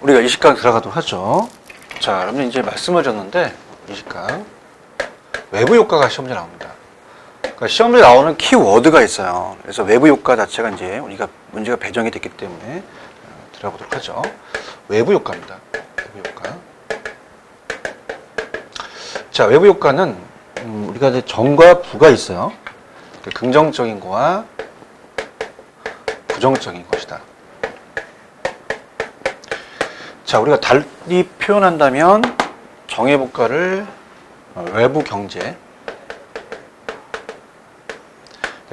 우리가 이식강 들어가도록 하죠. 자, 여러분 이제 말씀을 드렸는데 이식강 외부 효과가 시험에 나옵니다. 그러니까 시험에 나오는 키워드가 있어요. 그래서 외부 효과 자체가 이제 우리가 문제가 배정이 됐기 때문에 들어가보도록 하죠. 외부 효과입니다. 외부 효과. 자, 외부 효과는 우리가 이제 정과 부가 있어요. 긍정적인 거와 부정적인 것이다. 자, 우리가 달리 표현한다면 정해복과를 외부 경제,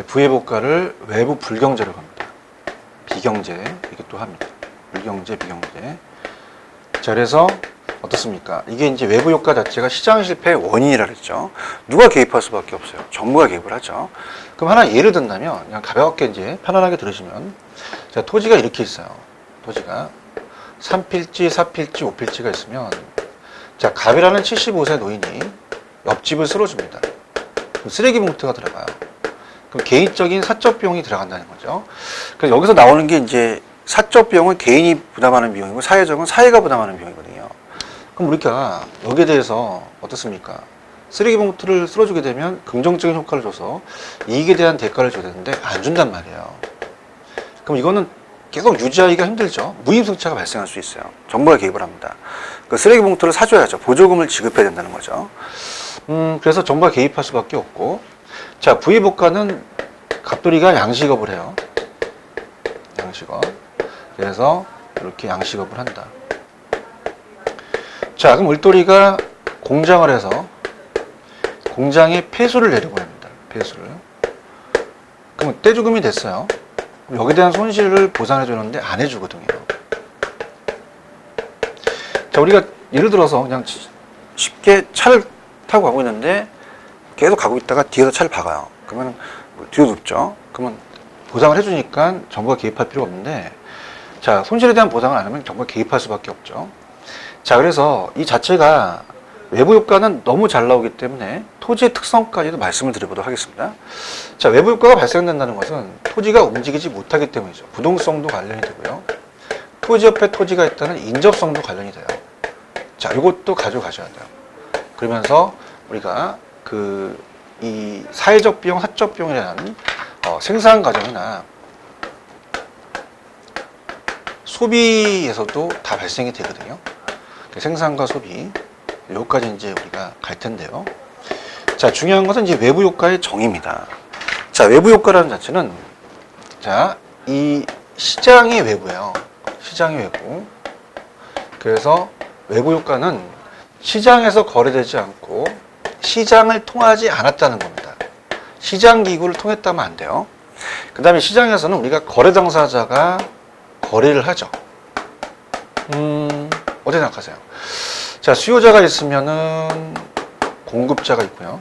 부해복과를 외부 불경제로 합니다. 비경제, 이게 또 합니다. 불경제, 비경제. 자, 그래서 어떻습니까? 이게 이제 외부 효과 자체가 시장 실패의 원인이라 그랬죠. 누가 개입할 수밖에 없어요. 정부가 개입을 하죠. 그럼 하나 예를 든다면, 그냥 가볍게 이제 편안하게 들으시면, 자, 토지가 이렇게 있어요. 토지가 3필지, 4필지, 5필지가 있으면, 자, 갑이라는 75세 노인이 옆집을 쓸어줍니다. 그럼 쓰레기 봉투가 들어가요. 그럼 개인적인 사적 비용이 들어간다는 거죠. 그래서 여기서 나오는 게 이제 사적 비용은 개인이 부담하는 비용이고 사회적은 사회가 부담하는 비용이거든요. 그럼 우리가 여기에 대해서 어떻습니까? 쓰레기 봉투를 쓸어주게 되면 긍정적인 효과를 줘서 이익에 대한 대가를 줘야 되는데 안 준단 말이에요. 그럼 이거는 계속 유지하기가 힘들죠. 무임승차가 발생할 수 있어요. 정부가 개입을 합니다. 그 쓰레기 봉투를 사줘야죠. 보조금을 지급해야 된다는 거죠. 그래서 정부가 개입할 수밖에 없고, 자, 부의복과는 갑돌이가 양식업을 해요. 양식업. 그래서 이렇게 양식업을 한다. 자, 그럼 을돌이가 공장을 해서 공장에 폐수를 내려보냅니다. 폐수를. 그럼 떼죽음이 됐어요. 여기에 대한 손실을 보상해 주는데 안 해주거든요. 자, 우리가 예를 들어서 그냥 쉽게 차를 타고 가고 있는데 계속 가고 있다가 뒤에서 차를 박아요. 그러면 뭐 뒤로 눕죠. 그러면 보상을 해주니까 정부가 개입할 필요가 없는데, 자, 손실에 대한 보상을 안 하면 정부가 개입할 수밖에 없죠. 자, 그래서 이 자체가 외부 효과는 너무 잘 나오기 때문에 토지의 특성까지도 말씀을 드려보도록 하겠습니다. 자, 외부 효과가 발생된다는 것은 토지가 움직이지 못하기 때문이죠. 부동성도 관련이 되고요. 토지 옆에 토지가 있다는 인접성도 관련이 돼요. 자, 이것도 가져가셔야 돼요. 그러면서 우리가 이 사회적 비용, 사적 비용이라는 생산 과정이나 소비에서도 다 발생이 되거든요. 생산과 소비, 여기까지 이제 우리가 갈 텐데요. 자, 중요한 것은 이제 외부 효과의 정의입니다. 자, 외부 효과라는 자체는, 자, 이 시장의 외부예요. 시장의 외부. 그래서 외부 효과는 시장에서 거래되지 않고 시장을 통하지 않았다는 겁니다. 시장 기구를 통했다면 안 돼요. 그 다음에 시장에서는 우리가 거래 당사자가 거래를 하죠. 어떻게 생각하세요? 자, 수요자가 있으면은 공급자가 있고요.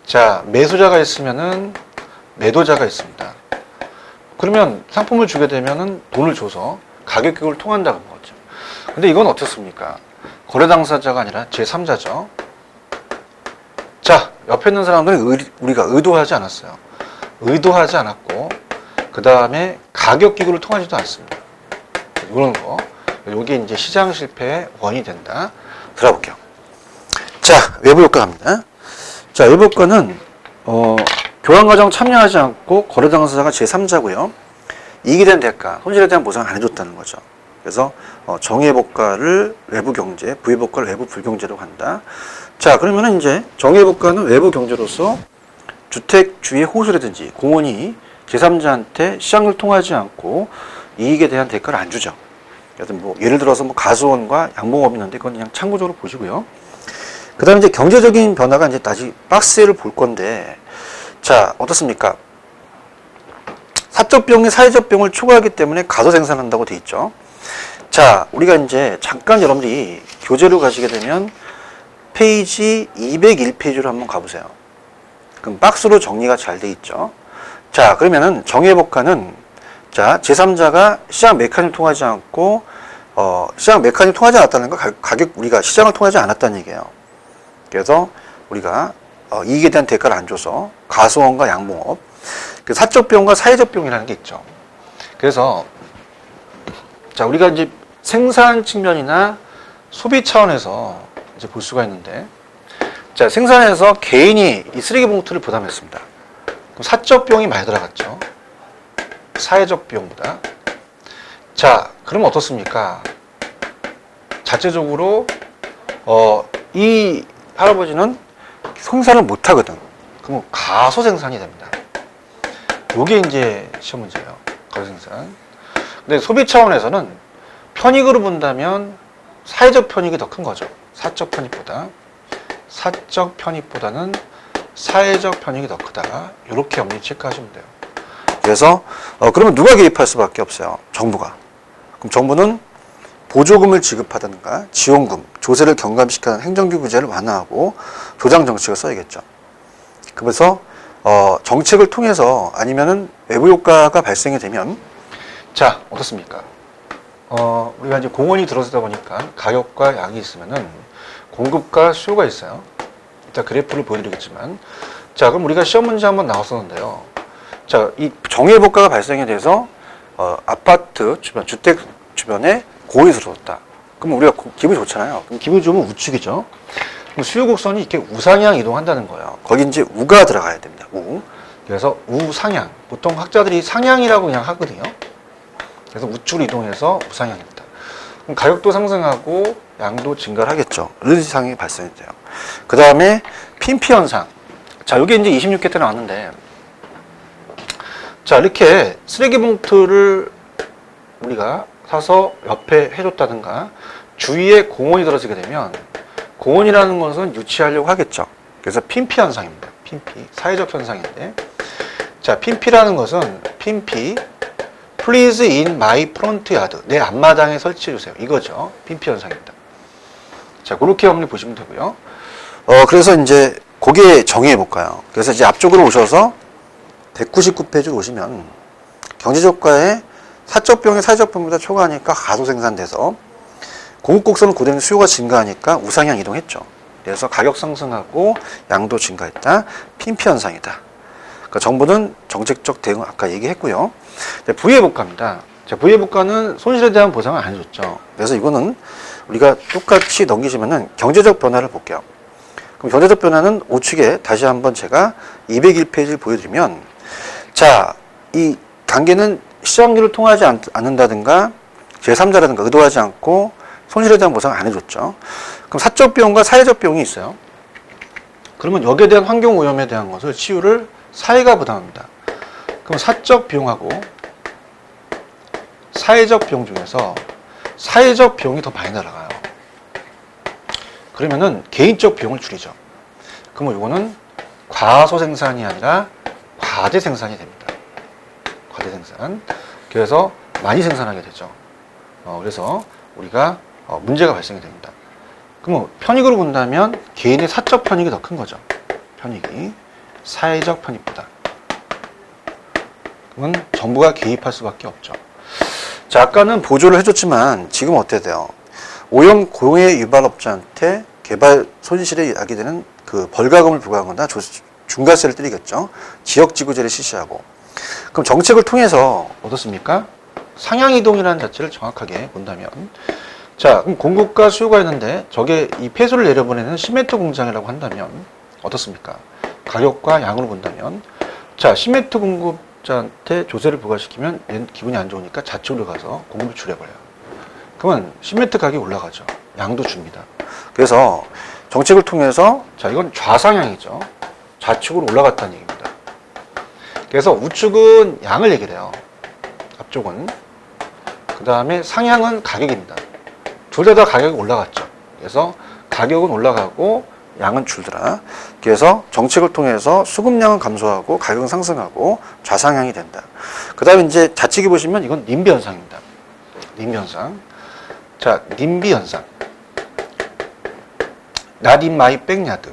자, 매수자가 있으면은 매도자가 있습니다. 그러면 상품을 주게 되면은 돈을 줘서 가격 기구를 통한다는 거죠. 근데 이건 어떻습니까? 거래 당사자가 아니라 제3자죠. 자, 옆에 있는 사람들은 우리가 의도하지 않았어요. 의도하지 않았고, 그 다음에 가격 기구를 통하지도 않습니다. 이런 거. 이게 이제 시장 실패의 원인이 된다. 들어볼게요. 자, 외부 효과 갑니다. 자, 외부 효과는, 교환 과정 참여하지 않고 거래 당사자가 제3자고요. 이익에 대한 대가, 손실에 대한 보상을 안 해줬다는 거죠. 그래서 정의회복과를 외부 경제, 부의복과를 외부 불경제로 한다. 자, 그러면은 이제 정의회복과는 외부 경제로서 주택주의 호수라든지 공원이 제3자한테 시장을 통하지 않고 이익에 대한 대가를 안 주죠. 그래서 뭐 예를 들어서 뭐 가수원과 양봉업이 있는데 그건 그냥 참고적으로 보시고요. 그 다음에 이제 경제적인 변화가 이제 다시 박스를 볼 건데, 자, 어떻습니까? 사적 비용이 사회적 비용을 초과하기 때문에 가소 생산한다고 돼 있죠. 자, 우리가 이제 잠깐 여러분들이 교재로 가시게 되면 페이지 201페이지로 한번 가보세요. 그럼 박스로 정리가 잘 돼 있죠. 자, 그러면은 정의회복과는, 자, 제3자가 시장 메커니즘 통하지 않고, 시장 메커니즘 통하지 않았다는 거, 우리가 시장을 통하지 않았다는 얘기예요. 그래서 우리가, 이익에 대한 대가를 안 줘서 가수원과 양봉업, 그 사적 비용과 사회적 비용이라는 게 있죠. 그래서 자, 우리가 이제 생산 측면이나 소비 차원에서 이제 볼 수가 있는데, 자, 생산에서 개인이 이 쓰레기 봉투를 부담했습니다. 그럼 사적 비용이 많이 들어갔죠. 사회적 비용보다. 자, 그럼 어떻습니까? 자체적으로 이 할아버지는 생산을 못 하거든. 그럼 가소 생산이 됩니다. 요게 이제 시험 문제예요. 가소 생산. 근데 소비 차원에서는 편익으로 본다면 사회적 편익이 더 큰 거죠. 사적 편익보다는 사회적 편익이 더 크다. 이렇게 염리 체크하시면 돼요. 그래서 그러면 누가 개입할 수밖에 없어요? 정부가. 그럼 정부는 보조금을 지급하든가 지원금, 조세를 경감시키는 행정기 구제를 완화하고 조장 정책을 써야겠죠. 그래서 정책을 통해서 아니면은 외부 효과가 발생이 되면, 자, 어떻습니까? 우리가 이제 공원이 들어서다 보니까 가격과 양이 있으면은 공급과 수요가 있어요. 이따 그래프를 보여드리겠지만, 자, 그럼 우리가 시험 문제 한번 나왔었는데요. 자, 이 정의효과가 발생이 돼서 아파트 주변, 주택 주변에 공원이 들어섰다. 그럼 우리가 기분이 좋잖아요. 그럼 기분이 좋으면 우측이죠. 그럼 수요 곡선이 이렇게 우상향 이동한다는 거예요. 거기 이제 우가 들어가야 됩니다. 우. 그래서 우상향. 보통 학자들이 상향이라고 그냥 하거든요. 그래서 우측으로 이동해서 우상향입니다. 그럼 가격도 상승하고 양도 증가를 하겠죠. 이런 현상이 발생이 돼요. 그 다음에 핀피 현상. 자, 이게 이제 26회 때 나왔는데, 자, 이렇게 쓰레기 봉투를 우리가 사서 옆에 해줬다든가 주위에 공원이 들어지게 되면, 공원이라는 것은 유치하려고 하겠죠. 그래서 핀피 현상입니다. 핀피. 사회적 현상인데, 자, 핀피라는 것은 핀피 Please in my front yard. 내 앞마당에 설치해주세요. 이거죠. 핀피 현상입니다. 자, 그렇게 한번 보시면 되고요. 그래서 이제 그게 정의해볼까요? 그래서 이제 앞쪽으로 오셔서 199페이지로 오시면 경제적과의 사적 비용이 사회적 비용보다 초과하니까 가소 생산돼서 공급 곡선을 고정해 수요가 증가하니까 우상향 이동했죠. 그래서 가격 상승하고 양도 증가했다. 핀피 현상이다. 그러니까 정부는 정책적 대응 아까 얘기했고요. 부의회복가입니다. 부의회복가는 손실에 대한 보상을 안 해줬죠. 그래서 이거는 우리가 똑같이 넘기시면은 경제적 변화를 볼게요. 그럼 경제적 변화는 우측에 다시 한번 제가 201페이지를 보여드리면, 자, 이 단계는 시장률을 통하지 않는다든가 제3자라든가 의도하지 않고 손실에 대한 보상을 안 해줬죠. 그럼 사적 비용과 사회적 비용이 있어요. 그러면 여기에 대한 환경 오염에 대한 것을 치유를 사회가 부담합니다. 그럼 사적 비용하고 사회적 비용 중에서 사회적 비용이 더 많이 날아가요. 그러면은 개인적 비용을 줄이죠. 그러면 이거는 과소 생산이 아니라 과대 생산이 됩니다. 과대 생산. 그래서 많이 생산하게 되죠. 그래서 우리가 문제가 발생이 됩니다. 그러면 편익으로 본다면 개인의 사적 편익이 더 큰 거죠. 편익이 사회적 편익보다. 그러면 정부가 개입할 수밖에 없죠. 자, 아까는 보조를 해줬지만 지금 어떻게 돼요? 오염 고해 유발업자한테 개발 손실에 야기되는 그 벌가금을 부과하거나 중과세를 때리겠죠. 지역지구제를 실시하고. 그럼 정책을 통해서 어떻습니까? 상향이동이라는 자체를 정확하게 본다면, 자, 그럼 공급과 수요가 있는데 저게 이 폐수를 내려보내는 시멘트 공장이라고 한다면 어떻습니까? 가격과 양으로 본다면, 자, 시멘트 공급자한테 조세를 부과시키면 얘는 기분이 안 좋으니까 좌측으로 가서 공급을 줄여버려요. 그러면 시멘트 가격이 올라가죠. 양도 줍니다. 그래서 정책을 통해서, 자, 이건 좌상향이죠. 좌측으로 올라갔다는 얘기입니다. 그래서 우측은 양을 얘기를 해요. 앞쪽은. 그 다음에 상향은 가격입니다. 둘 다 가격이 올라갔죠. 그래서 가격은 올라가고 양은 줄더라. 그래서 정책을 통해서 수급량은 감소하고 가격은 상승하고 좌상향이 된다. 그 다음에 이제 좌측에 보시면 이건 님비 현상입니다. 님비 현상. 자, 님비 현상. Not in my backyard.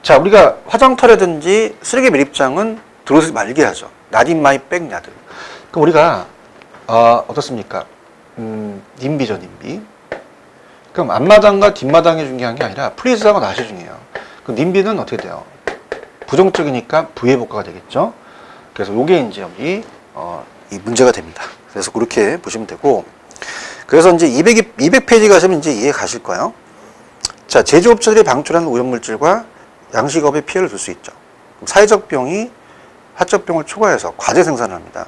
자, 우리가 화장터라든지 쓰레기 매립장은 들어오지 말게 하죠. Not in my backyard. 그럼 우리가 어떻습니까? 님비죠, 님비. 그럼 앞마당과 뒷마당이 중요한 게 아니라 플리즈하고 낫이 중요해요. 그 님비는 어떻게 돼요? 부정적이니까 부의복가가 되겠죠. 그래서 이게 이제 여기 이 문제가 됩니다. 그래서 그렇게 보시면 되고, 그래서 이제 200페이지 가시면 이제 이해 가실 거예요. 자, 제조업자들이 방출하는 오염물질과 양식업에 피해를 줄 수 있죠. 사회적 비용이 사적 비용을 초과해서 과대 생산을 합니다.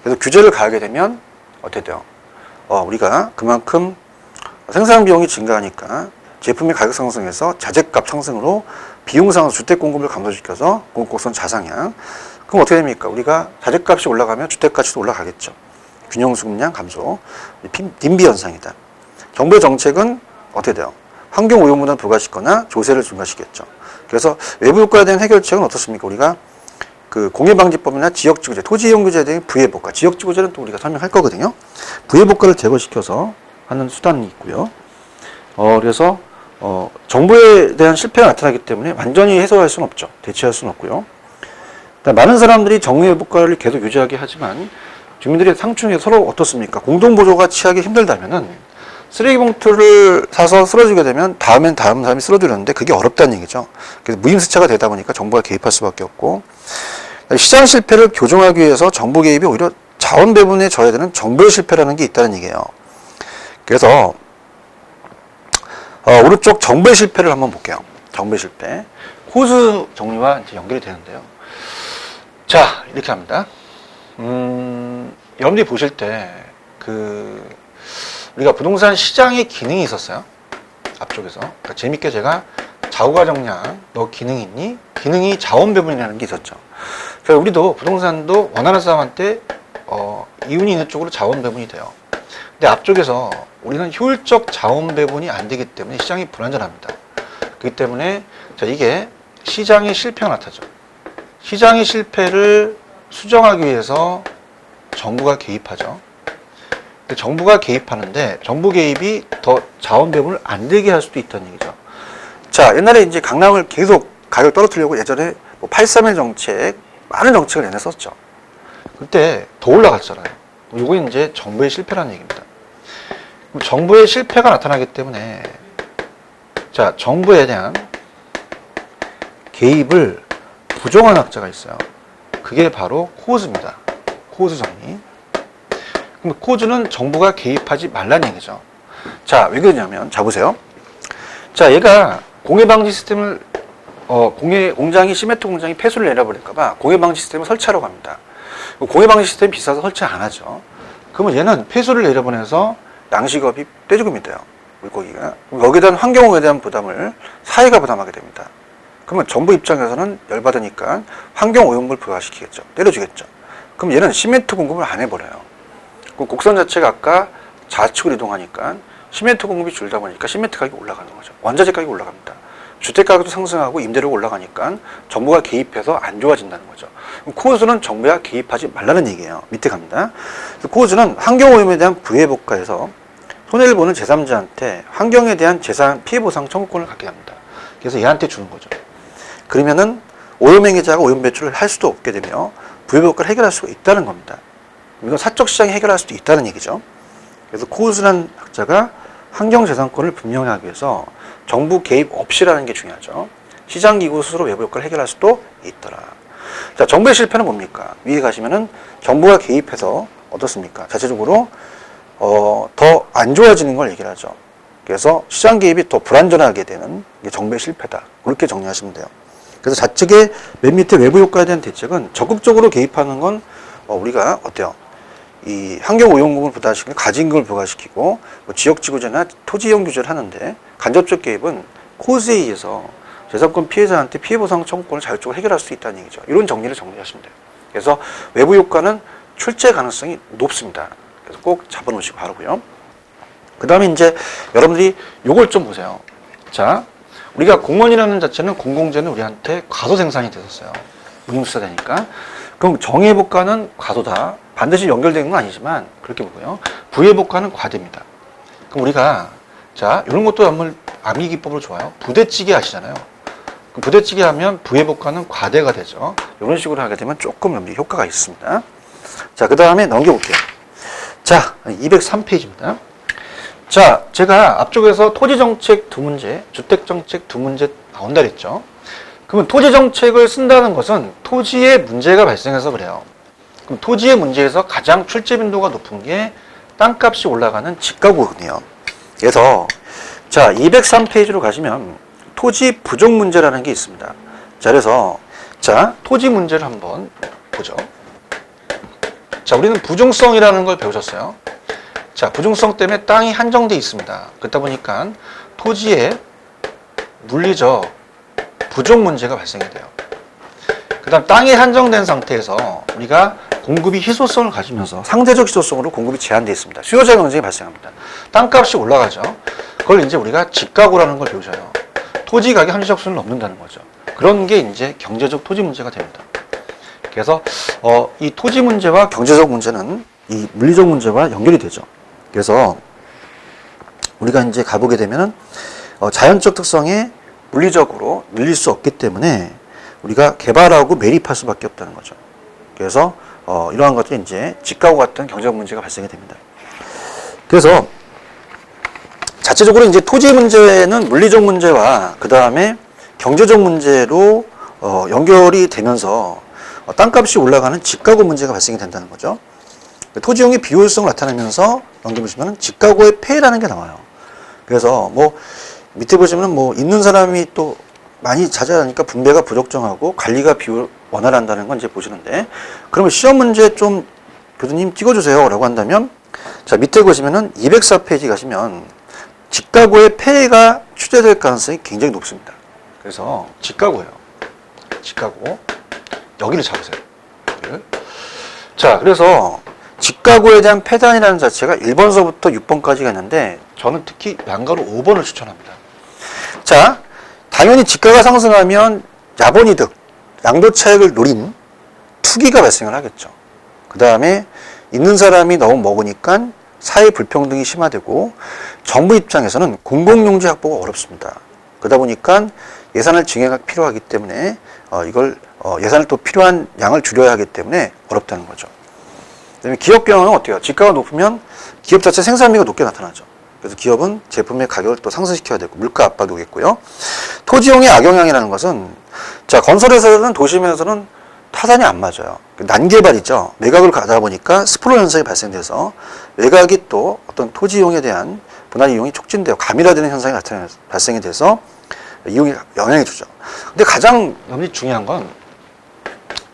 그래서 규제를 가하게 되면 어떻게 돼요? 우리가 그만큼 생산 비용이 증가하니까 제품의 가격 상승에서 자재값 상승으로 비용 상승 주택 공급을 감소시켜서 공급곡선 자상향. 그럼 어떻게 됩니까? 우리가 자재값이 올라가면 주택가치도 올라가겠죠. 균형 수급량 감소. 빈비 현상이다. 정부의 정책은 어떻게 돼요? 환경 오염물을 부과시거나 조세를 증가시켰죠. 그래서 외부 효과에 대한 해결책은 어떻습니까? 우리가 그 공해방지법이나 지역지구제, 토지이용규제에 대한 부해복과, 지역지구제는 또 우리가 설명할 거거든요. 부해복과를 제거시켜서 하는 수단이 있고요. 그래서 정부에 대한 실패가 나타나기 때문에 완전히 해소할 수는 없죠. 대체할 수는 없고요. 많은 사람들이 정의회복과를 계속 유지하게 하지만 주민들이 상충해서 서로 어떻습니까? 공동보조가 취하기 힘들다면은 쓰레기 봉투를 사서 쓰러지게 되면 다음엔 다음 사람이 쓰러지는데 그게 어렵다는 얘기죠. 그래서 무임승차가 되다 보니까 정부가 개입할 수밖에 없고, 시장 실패를 교정하기 위해서 정부 개입이 오히려 자원 배분에 져야 되는 정부의 실패라는 게 있다는 얘기예요. 그래서 오른쪽 정부의 실패를 한번 볼게요. 정부의 실패. 코스 정리와 이제 연결이 되는데요. 자, 이렇게 합니다. 여러분들이 보실 때 우리가 부동산 시장의 기능이 있었어요. 앞쪽에서. 그러니까 재밌게 제가 자우가 정량, 너 기능이 있니? 기능이 자원 배분이라는 게 있었죠. 그래서 우리도 부동산도 원하는 사람한테 이윤이 있는 쪽으로 자원 배분이 돼요. 근데 앞쪽에서 우리는 효율적 자원 배분이 안 되기 때문에 시장이 불안전합니다. 그렇기 때문에 이게 시장의 실패가 나타나죠. 시장의 실패를 수정하기 위해서 정부가 개입하죠. 정부가 개입하는데 정부 개입이 더 자원 배분을 안 되게 할 수도 있다는 얘기죠. 자, 옛날에 이제 강남을 계속 가격 떨어뜨리려고 예전에 831 정책, 많은 정책을 얘네 썼죠. 그때 더 올라갔잖아요. 이거 이제 정부의 실패라는 얘기입니다. 정부의 실패가 나타나기 때문에 자, 정부에 대한 개입을 부정한 학자가 있어요. 그게 바로 코즈입니다. 코즈 정리. 그럼 코즈는 정부가 개입하지 말라는 얘기죠. 자, 왜 그러냐면, 자, 보세요. 자, 얘가 공해방지 시스템을, 공장이, 시멘트 공장이 폐수를 내려버릴까봐 공해방지 시스템을 설치하려고 합니다. 공해방지 시스템이 비싸서 설치 안 하죠. 그러면 얘는 폐수를 내려보내서 양식업이 떼죽음이 돼요. 물고기가. 여기에 대한 환경오염에 대한 부담을 사회가 부담하게 됩니다. 그러면 정부 입장에서는 열받으니까 환경오염물 부과시키겠죠. 때려주겠죠. 그럼 얘는 시멘트 공급을 안 해버려요. 곡선 자체가 아까 좌측으로 이동하니까 시멘트 공급이 줄다 보니까 시멘트 가격이 올라가는 거죠. 원자재 가격이 올라갑니다. 주택 가격도 상승하고 임대료가 올라가니까 정부가 개입해서 안 좋아진다는 거죠. 코즈는 정부가 개입하지 말라는 얘기예요. 밑에 갑니다. 코즈는 환경오염에 대한 부해복과에서 손해를 보는 제3자한테 환경에 대한 재산 피해보상 청구권을 갖게 됩니다. 그래서 얘한테 주는 거죠. 그러면은 오염행위자가 오염 배출을 할 수도 없게 되며 부해복과를 해결할 수가 있다는 겁니다. 이건 사적 시장이 해결할 수도 있다는 얘기죠. 그래서 코즈라는 학자가 환경재산권을 분명히 하기 위해서 정부 개입 없이라는 게 중요하죠. 시장기구 스스로 외부 효과를 해결할 수도 있더라. 자, 정부의 실패는 뭡니까? 위에 가시면은 정부가 개입해서 어떻습니까? 자체적으로 더 안 좋아지는 걸 얘기를 하죠. 그래서 시장 개입이 더 불안전하게 되는 게 정부의 실패다. 그렇게 정리하시면 돼요. 그래서 좌측에 맨 밑에 외부 효과에 대한 대책은 적극적으로 개입하는 건 우리가 어때요? 이 환경오염금을 부과시키고 가진금을 부과시키고 지역지구제나 토지이용 규제를 하는데 간접적 개입은 코즈에 의해서 재산권 피해자한테 피해보상 청구권을 자율적으로 해결할 수 있다는 얘기죠. 이런 정리를 정리하시면 돼요. 그래서 외부 효과는 출제 가능성이 높습니다. 그래서 꼭 잡아놓으시기 바라고요. 그 다음에 이제 여러분들이 요걸 좀 보세요. 자, 우리가 공원이라는 자체는 공공재는 우리한테 과도 생산이 됐었어요. 무임수사 되니까. 그럼 정의회복과는 과도다. 반드시 연결되는 건 아니지만 그렇게 보고요. 부의회복과는 과대입니다. 그럼 우리가 자, 이런 것도 암기기법으로 좋아요. 부대찌개 아시잖아요. 부대찌개 하면 부의회복과는 과대가 되죠. 이런 식으로 하게 되면 조금 효과가 있습니다. 자, 그 다음에 넘겨볼게요. 자, 203페이지입니다. 자, 제가 앞쪽에서 토지정책 두 문제, 주택정책 두 문제 나온다 그랬죠. 그러면 토지정책을 쓴다는 것은 토지에 문제가 발생해서 그래요. 그럼 토지의 문제에서 가장 출제 빈도가 높은 게 땅값이 올라가는 직가구거든요. 그래서 자 203페이지로 가시면 토지 부족 문제라는 게 있습니다. 자 그래서 자 토지 문제를 한번 보죠. 자 우리는 부중성이라는 걸 배우셨어요. 자 부중성 때문에 땅이 한정돼 있습니다. 그러다 보니까 토지에 물리적 부족 문제가 발생이 돼요. 그 다음 땅이 한정된 상태에서 우리가 공급이 희소성을 가지면서 상대적 희소성으로 공급이 제한되어 있습니다. 수요자 경쟁이 발생합니다. 땅값이 올라가죠. 그걸 이제 우리가 직가구라는 걸 배우셔요. 토지 가격 합리적 수준을 넘는다는 거죠. 그런 게 이제 경제적 토지 문제가 됩니다. 그래서 이 토지 문제와 경제적 문제는 이 물리적 문제와 연결이 되죠. 그래서 우리가 이제 가보게 되면은 자연적 특성에 물리적으로 늘릴 수 없기 때문에 우리가 개발하고 매립할 수밖에 없다는 거죠. 그래서 이러한 것들이 이제 직가구 같은 경제적 문제가 발생이 됩니다. 그래서 자체적으로 이제 토지 문제는 물리적 문제와 그 다음에 경제적 문제로 연결이 되면서 땅값이 올라가는 직가구 문제가 발생이 된다는 거죠. 토지용의 비효율성을 나타내면서 넘겨보시면 직가구의 폐해라는 게 나와요. 그래서 뭐 밑에 보시면 뭐 있는 사람이 또 많이 자자하니까 분배가 불적정하고 관리가 원활한다는 건 이제 보시는데, 그러면 시험 문제 좀 교수님 찍어주세요 라고 한다면, 자 밑에 보시면은 204페이지 가시면 직가구의 폐해가 추재될 가능성이 굉장히 높습니다. 그래서 직가구예요. 직가구 여기를 잡으세요. 여기를. 자 그래서 직가구에 대한 폐단이라는 자체가 1번서부터 6번까지가 있는데 저는 특히 양가로 5번을 추천합니다. 자 당연히 지가가 상승하면 자본이득, 양도 차익을 노린 투기가 발생을 하겠죠. 그 다음에 있는 사람이 너무 먹으니까 사회 불평등이 심화되고 정부 입장에서는 공공용지 확보가 어렵습니다. 그러다 보니까 예산을 증액하기 필요하기 때문에 예산을 또 필요한 양을 줄여야 하기 때문에 어렵다는 거죠. 그다음에 기업 경영은 어때요? 지가가 높으면 기업 자체 생산비가 높게 나타나죠. 그래서 기업은 제품의 가격을 또 상승시켜야 되고 물가 압박이 오겠고요. 토지용의 악영향이라는 것은 자 건설에서는 도심에서는 타산이 안 맞아요. 난개발이죠. 매각을 가다 보니까 스프롤 현상이 발생돼서 매각이 또 어떤 토지용에 대한 분할 이용이 촉진되어 가밀화되는 현상이 발생이 돼서 이용이 영향을 주죠. 근데 가장 중요한 건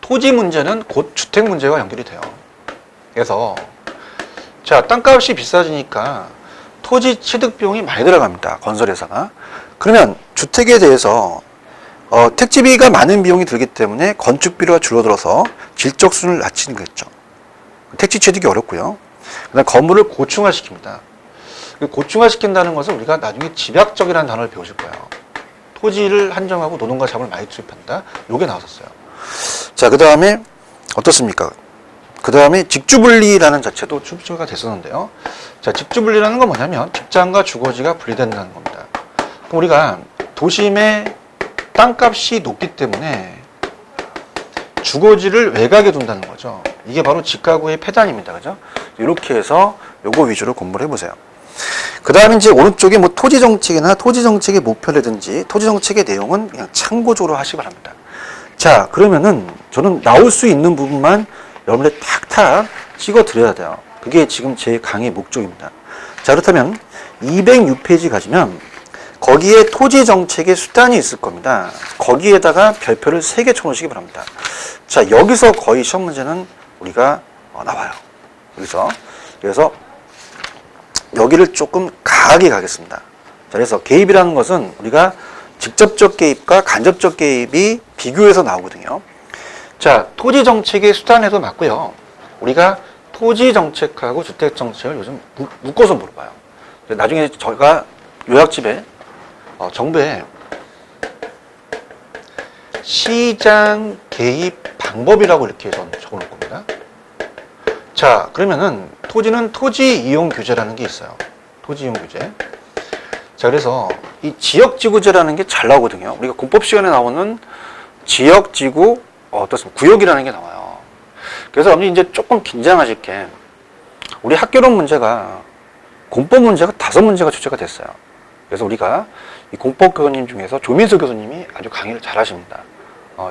토지 문제는 곧 주택 문제와 연결이 돼요. 그래서 자 땅값이 비싸지니까 토지 취득 비용이 많이 들어갑니다. 건설회사가. 그러면 주택에 대해서 택지비가 많은 비용이 들기 때문에 건축비료가 줄어들어서 질적 수준을 낮추는 거겠죠. 택지 취득이 어렵고요. 그다음 건물을 고층화시킵니다. 고층화시킨다는 것은 우리가 나중에 집약적이라는 단어를 배우실 거예요. 토지를 한정하고 노동과 자본을 많이 투입한다. 요게 나왔었어요. 자, 그 다음에 어떻습니까? 그 다음에 직주분리라는 자체도 출처가 됐었는데요. 자, 직주분리라는 건 뭐냐면 직장과 주거지가 분리된다는 겁니다. 그럼 우리가 도심의 땅값이 높기 때문에 주거지를 외곽에 둔다는 거죠. 이게 바로 직가구의 폐단입니다. 그죠? 이렇게 해서 요거 위주로 공부를 해보세요. 그 다음에 이제 오른쪽에 뭐 토지정책이나 토지정책의 목표라든지 토지정책의 내용은 그냥 참고적으로 하시기 바랍니다. 자, 그러면은 저는 나올 수 있는 부분만 여러분들 탁탁 찍어 드려야 돼요. 그게 지금 제 강의 목적입니다. 자, 그렇다면 206페이지 가시면 거기에 토지정책의 수단이 있을 겁니다. 거기에다가 별표를 3개 쳐놓으시기 바랍니다. 자, 여기서 거의 시험 문제는 우리가 나와요. 여기서. 그래서 여기를 조금 강하게 가겠습니다. 자, 그래서 개입이라는 것은 우리가 직접적 개입과 간접적 개입이 비교해서 나오거든요. 자, 토지정책의 수단에도 맞고요. 우리가 토지정책하고 주택정책을 요즘 묶어서 물어봐요. 나중에 저희가 요약집에 정부에 시장 개입 방법이라고 이렇게 적어 놓을 겁니다. 자, 그러면은 토지는 토지 이용 규제라는 게 있어요. 토지 이용 규제. 자, 그래서 이 지역지구제라는 게 잘 나오거든요. 우리가 공법 시간에 나오는 지역지구 어떻습니까? 구역이라는 게 나와요. 그래서 여러분이 이제 조금 긴장하실 게 우리 학교론 문제가 공법 문제가 5문제가 출제가 됐어요. 그래서 우리가 이 공법 교수님 중에서 조민수 교수님이 아주 강의를 잘 하십니다.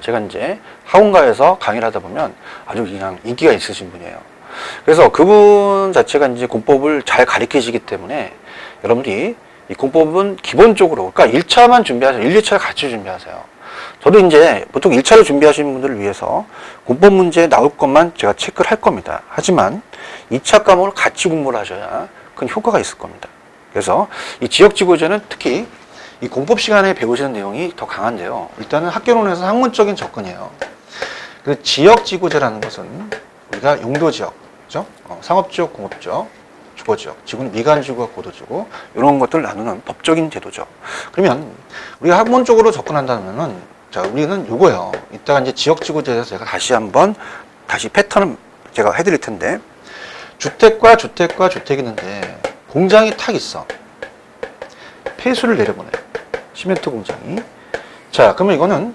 제가 이제 학원가에서 강의를 하다 보면 아주 그냥 인기가 있으신 분이에요. 그래서 그분 자체가 이제 공법을 잘 가르치시기 때문에 여러분들이 이 공법은 기본적으로, 그러니까 1차만 준비하세요. 1, 2차 같이 준비하세요. 저도 이제 보통 1차를 준비하시는 분들을 위해서 공법 문제 나올 것만 제가 체크를 할 겁니다. 하지만 2차 과목을 같이 공부를 하셔야 큰 효과가 있을 겁니다. 그래서 이 지역지구제는 특히 이 공법 시간에 배우시는 내용이 더 강한데요. 일단은 학교론에서 학문적인 접근이에요. 그 지역지구제라는 것은 우리가 용도지역, 그죠? 상업지역, 공업지역, 주거지역, 지구는 미관지구와 고도지구, 이런 것들을 나누는 법적인 제도죠. 그러면 우리가 학문적으로 접근한다면은, 자, 우리는 요거예요. 이따가 이제 지역지구제에서 제가 다시 패턴을 제가 해드릴 텐데, 주택과 주택이 있는데, 공장이 탁 있어. 폐수를 내려보내요. 시멘트 공장이. 자, 그러면 이거는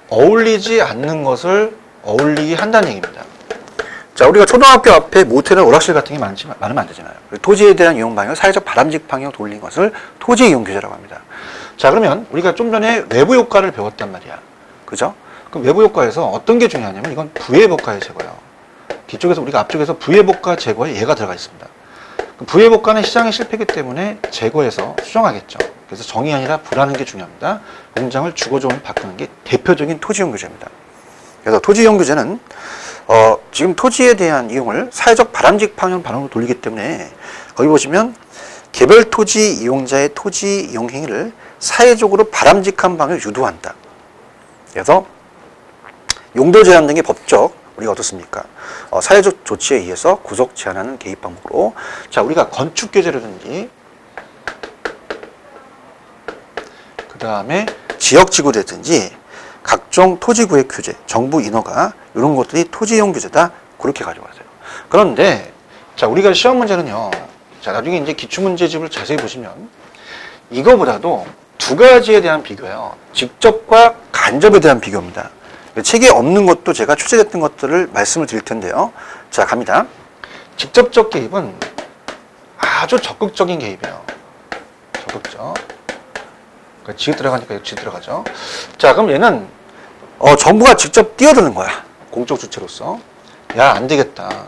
어울리지 않는 것을 어울리게 한다는 얘기입니다. 자, 우리가 초등학교 앞에 모텔이나 오락실 같은 게 많으면 안 되잖아요. 토지에 대한 이용 방향을 사회적 바람직 방향으로 돌린 것을 토지 이용 규제라고 합니다. 자, 그러면 우리가 좀 전에 외부 효과를 배웠단 말이야. 그죠? 그럼 외부 효과에서 어떤 게 중요하냐면 이건 부의복가의 제거예요. 뒤쪽에서 우리가 앞쪽에서 부의복가 제거에 얘가 들어가 있습니다. 부의복가는 시장의 실패이기 때문에 제거해서 수정하겠죠. 그래서 정이 아니라 부라는 게 중요합니다. 공장을 주거조항을 바꾸는 게 대표적인 토지 이용 규제입니다. 그래서 토지 이용 규제는 지금 토지에 대한 이용을 사회적 바람직 방향으로 돌리기 때문에 거기 보시면 개별 토지 이용자의 토지 이용 행위를 사회적으로 바람직한 방향을 유도한다. 그래서 용도 제한 등의 법적 우리가 어떻습니까? 사회적 조치에 의해서 구속 제한하는 개입 방법으로, 자, 우리가 건축 규제라든지 그 다음에 지역지구라든지 각종 토지구획 규제, 정부 인허가 이런 것들이 토지이용 규제다, 그렇게 가져가세요. 그런데 자, 우리가 시험 문제는요, 자, 나중에 이제 기출문제집을 자세히 보시면 이거보다도 두 가지에 대한 비교예요. 직접과 간접에 대한 비교입니다. 책에 없는 것도 제가 출제됐던 것들을 말씀을 드릴 텐데요. 자, 갑니다. 직접적 개입은 아주 적극적인 개입이에요. 적극적. 그러니까 지읒 들어가니까 여기 지읒 들어가죠. 자, 그럼 얘는 정부가 직접 뛰어드는 거야. 공적 주체로서. 야, 안 되겠다.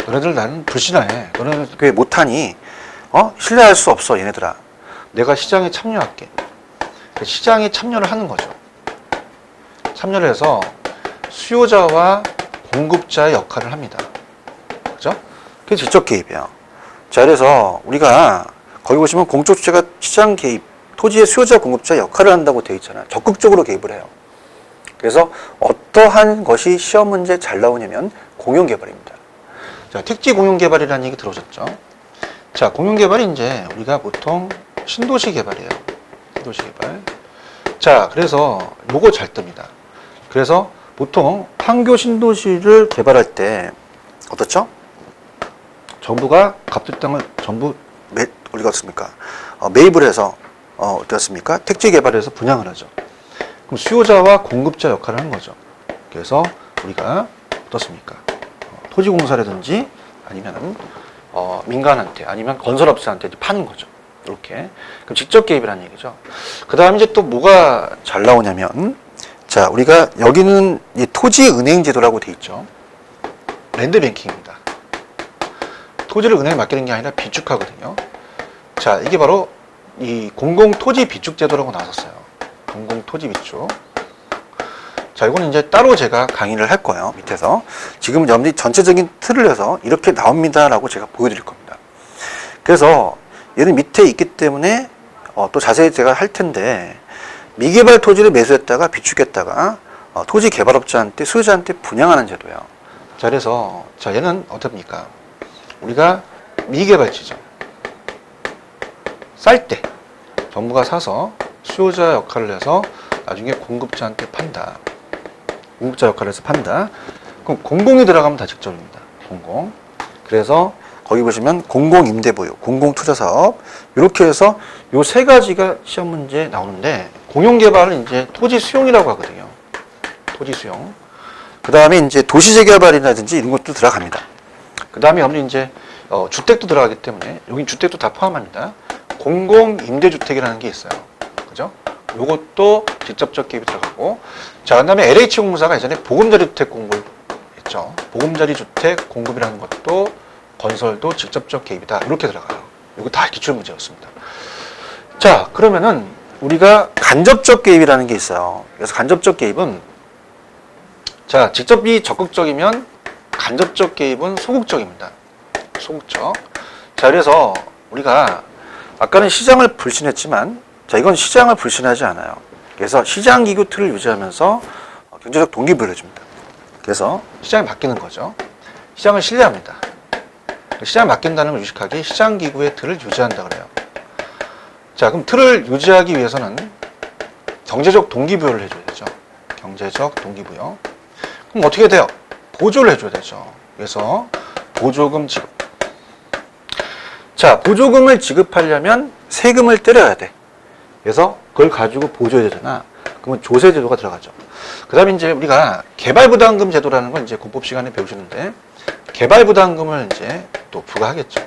너네들 나는 불신하해. 너네들 왜 못하니? 신뢰할 수 없어, 얘네들아. 내가 시장에 참여할게. 시장에 참여를 하는 거죠. 참여를 해서 수요자와 공급자의 역할을 합니다. 그죠? 그게 직접 개입이에요. 자, 그래서 우리가 거기 보시면 공적 주체가 시장 개입, 토지의 수요자 공급자 역할을 한다고 되어 있잖아요. 적극적으로 개입을 해요. 그래서 어떠한 것이 시험 문제 잘 나오냐면 공용개발입니다. 자, 택지 공용개발이라는 얘기 들어오셨죠? 자, 공용개발이 이제 우리가 보통 신도시 개발이에요. 신도시 개발. 자, 그래서 요거 잘 뜹니다. 그래서 보통 판교 신도시를 개발할 때 어떻죠? 정부가 갑질 땅을 전부 우리가 어떻습니까? 매입을 해서 어떻습니까? 택지 개발해서 분양을 하죠. 그럼 수요자와 공급자 역할을 하는 거죠. 그래서 우리가 어떻습니까? 토지공사라든지 아니면 민간한테 아니면 건설업체한테 파는 거죠. 이렇게. 그럼 직접 개입이라는 얘기죠. 그 다음에 이제 또 뭐가 잘 나오냐면, 자, 우리가 여기는 이 토지은행 제도라고 돼 있죠. 랜드뱅킹입니다. 토지를 은행에 맡기는 게 아니라 비축하거든요. 자, 이게 바로 이 공공토지비축제도라고 나왔었어요. 공공토지비축. 자, 이거는 이제 따로 제가 강의를 할 거예요. 밑에서. 지금은 여러분들이 전체적인 틀을 해서 이렇게 나옵니다라고 제가 보여드릴 겁니다. 그래서 얘는 밑에 있기 때문에 또 자세히 제가 할 텐데, 미개발 토지를 매수했다가 비축했다가 토지 개발업자한테 수요자한테 분양하는 제도예요. 자, 그래서 자, 얘는 어떻습니까? 우리가 미개발지죠. 쌀 때 정부가 사서 수요자 역할을 해서 나중에 공급자한테 판다. 공급자 역할을 해서 판다. 그럼 공공이 들어가면 다 직접입니다. 공공. 그래서 거기 보시면 공공임대보유, 공공투자사업 이렇게 해서 요 세 가지가 시험 문제에 나오는데, 공용개발은 이제 토지 수용이라고 하거든요. 토지 수용. 그 다음에 이제 도시재개발이라든지 이런 것도 들어갑니다. 그 다음에 여러분 이제 주택도 들어가기 때문에 여기 주택도 다 포함합니다. 공공임대주택이라는 게 있어요. 그죠? 요것도 직접적 개입이 들어가고, 자, 그 다음에 LH공사가 예전에 보금자리주택 공부를 있죠. 보금자리 주택 공급이라는 것도 건설도 직접적 개입이다. 이렇게 들어가요. 이거 다 기출 문제였습니다. 자, 그러면은 우리가 간접적 개입이라는 게 있어요. 그래서 간접적 개입은 자, 직접이 적극적이면 간접적 개입은 소극적입니다. 소극적. 자, 그래서 우리가 아까는 시장을 불신했지만 자, 이건 시장을 불신하지 않아요. 그래서 시장 기구 틀을 유지하면서 경제적 동기부여를 해줍니다. 그래서 시장이 바뀌는 거죠. 시장을 신뢰합니다. 시장이 바뀐다는 걸 유식하게 시장 기구의 틀을 유지한다 그래요. 자, 그럼 틀을 유지하기 위해서는 경제적 동기부여를 해줘야 되죠. 경제적 동기부여. 그럼 어떻게 돼요? 보조를 해줘야 되죠. 그래서 보조금 지급. 자, 보조금을 지급하려면 세금을 때려야 돼. 그래서 그걸 가지고 보조해야 되잖아. 그러면 조세제도가 들어가죠. 그 다음에 이제 우리가 개발부담금 제도라는 걸 이제 공법 시간에 배우시는데 개발부담금을 이제 또 부과하겠죠.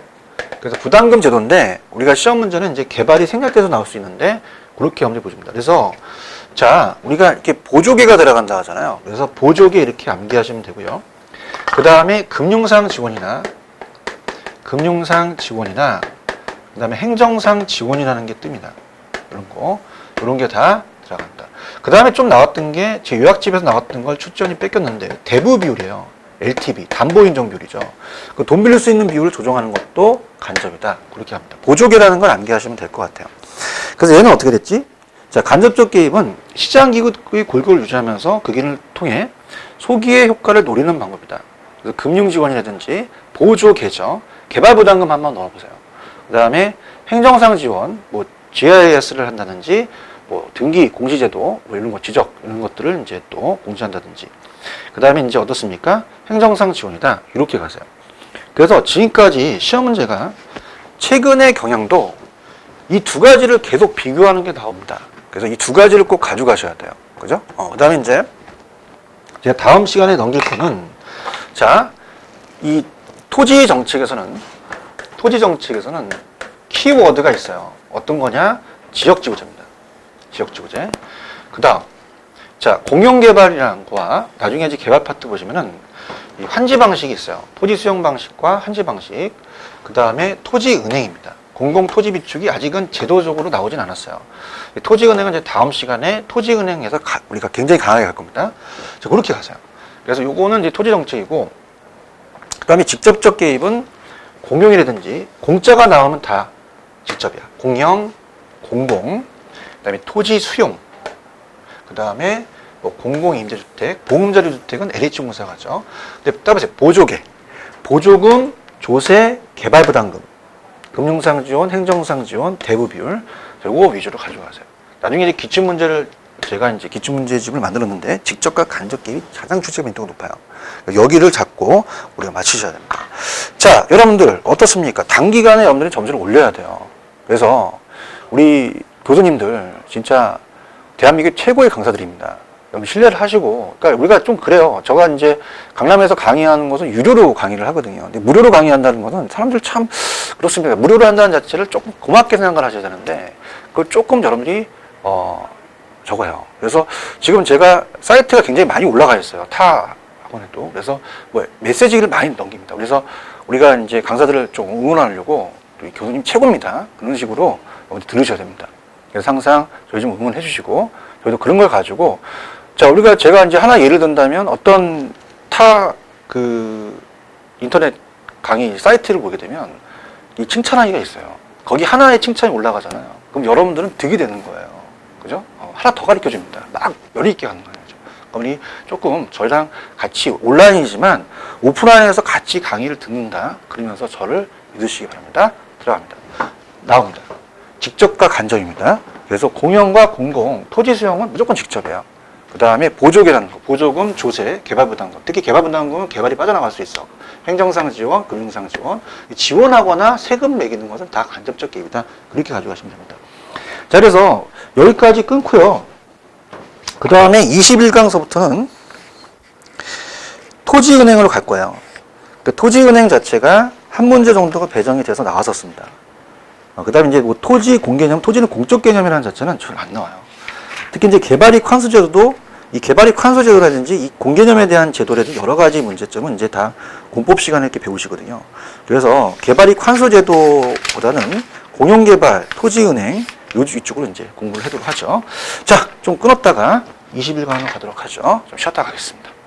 그래서 부담금 제도인데 우리가 시험 문제는 이제 개발이 생략돼서 나올 수 있는데 그렇게 염두에 보십니다. 그래서 자, 우리가 이렇게 보조개가 들어간다 하잖아요. 그래서 보조개 이렇게 암기하시면 되고요. 그 다음에 금융상 지원이나 그 다음에 행정상 지원이라는 게 뜹니다. 이런 거, 이런 게 다 들어간다. 그 다음에 좀 나왔던 게 제 요약집에서 나왔던 걸 출전이 뺏겼는데 대부 비율이에요. LTV, 담보인정 비율이죠. 그 돈 빌릴 수 있는 비율을 조정하는 것도 간접이다. 그렇게 합니다. 보조개라는 걸 암기하시면 될 것 같아요. 그래서 얘는 어떻게 됐지? 자, 간접적 개입은 시장기구의 골고루 유지하면서 그 기능을 통해 소기의 효과를 노리는 방법이다. 그래서 금융지원이라든지 보조개죠. 개발부담금 한번 넣어보세요. 그 다음에 행정상 지원, 뭐 GIS를 한다든지, 뭐 등기, 공시제도, 뭐 이런 거 지적 이런 것들을 이제 또 공시한다든지. 그 다음에 이제 어떻습니까? 행정상 지원이다. 이렇게 가세요. 그래서 지금까지 시험 문제가 최근의 경향도 이 두 가지를 계속 비교하는 게 나옵니다. 그래서 이 두 가지를 꼭 가져가셔야 돼요. 그죠? 그 다음에 이제 제가 다음 시간에 넘길 거는 자, 이 토지 정책에서는 키워드가 있어요. 어떤 거냐? 지역지구제입니다. 지역지구제. 그 다음, 자, 공영개발이라는 거와 나중에 이제 개발 파트 보시면은 이 환지 방식이 있어요. 토지 수용 방식과 환지 방식. 그 다음에 토지은행입니다. 공공토지 비축이 아직은 제도적으로 나오진 않았어요. 토지은행은 이제 다음 시간에 토지은행에서 우리가 굉장히 강하게 갈 겁니다. 자, 그렇게 가세요. 그래서 요거는 이제 토지 정책이고, 그 다음에 직접적 개입은 공용이라든지 공짜가 나오면 다 직접이야. 공영, 공공, 그 다음에 토지 수용, 그 다음에 뭐 공공임대주택, 보금자리주택은 LH공사가죠. 근데 따라서 보조개, 보조금, 조세, 개발부담금, 금융상 지원, 행정상 지원, 대부 비율, 이거 위주로 가져가세요. 나중에 이제 기출문제를 제가 이제 기출문제집을 만들었는데 직접과 간접 개입이 가장 출제가 빈도가 높아요. 여기를 잡고 우리가 맞추셔야 됩니다. 자, 여러분들 어떻습니까? 단기간에 여러분들이 점수를 올려야 돼요. 그래서 우리 교수님들 진짜 대한민국 최고의 강사들입니다. 여러분 신뢰를 하시고, 그러니까 우리가 좀 그래요. 제가 이제 강남에서 강의하는 것은 유료로 강의를 하거든요. 근데 무료로 강의한다는 것은 사람들 참 그렇습니다. 무료로 한다는 자체를 조금 고맙게 생각을 하셔야 되는데 그걸 조금 여러분들이 적어요. 그래서 지금 제가 사이트가 굉장히 많이 올라가 있어요. 타 학원에도. 그래서 뭐 메시지를 많이 넘깁니다. 그래서 우리가 이제 강사들을 좀 응원하려고 우리 교수님 최고입니다. 그런 식으로 들으셔야 됩니다. 그래서 항상 저희 좀 응원해 주시고 저희도 그런 걸 가지고 자, 제가 이제 하나 예를 든다면 어떤 인터넷 강의 사이트를 보게 되면 이 칭찬하기가 있어요. 거기 하나의 칭찬이 올라가잖아요. 그럼 여러분들은 득이 되는 거예요. 그죠? 하나 더 가르쳐 줍니다. 막 열의 있게 가는 거예요. 그러니 조금 저희랑 같이 온라인이지만 오프라인에서 같이 강의를 듣는다. 그러면서 저를 믿으시기 바랍니다. 들어갑니다. 나옵니다. 직접과 간접입니다. 그래서 공영과 공공, 토지 수용은 무조건 직접이에요. 그 다음에 보조개라는 거, 보조금, 조세, 개발부담금. 특히 개발부담금은 개발이 빠져나갈 수 있어. 행정상 지원, 금융상 지원. 지원하거나 세금 매기는 것은 다 간접적 개입이다. 그렇게 가져가시면 됩니다. 자, 그래서 여기까지 끊고요. 그 다음에 21강서부터는 토지은행으로 갈 거예요. 그 토지은행 자체가 한 문제 정도가 배정이 돼서 나왔었습니다. 그 다음에 이제 뭐 토지 공개념, 토지는 공적 개념이라는 자체는 잘 안 나와요. 특히 이제 개발이익 환수제도도 이 개발이익 환수 제도라든지 이 공개념에 대한 제도라든지 여러 가지 문제점은 이제 다 공법 시간에 이렇게 배우시거든요. 그래서 개발이익 환수 제도보다는 공용개발, 토지은행 이쪽으로 이제 공부를 하도록 하죠. 자, 좀 끊었다가 21강으로 가도록 하죠. 좀 쉬었다 가겠습니다.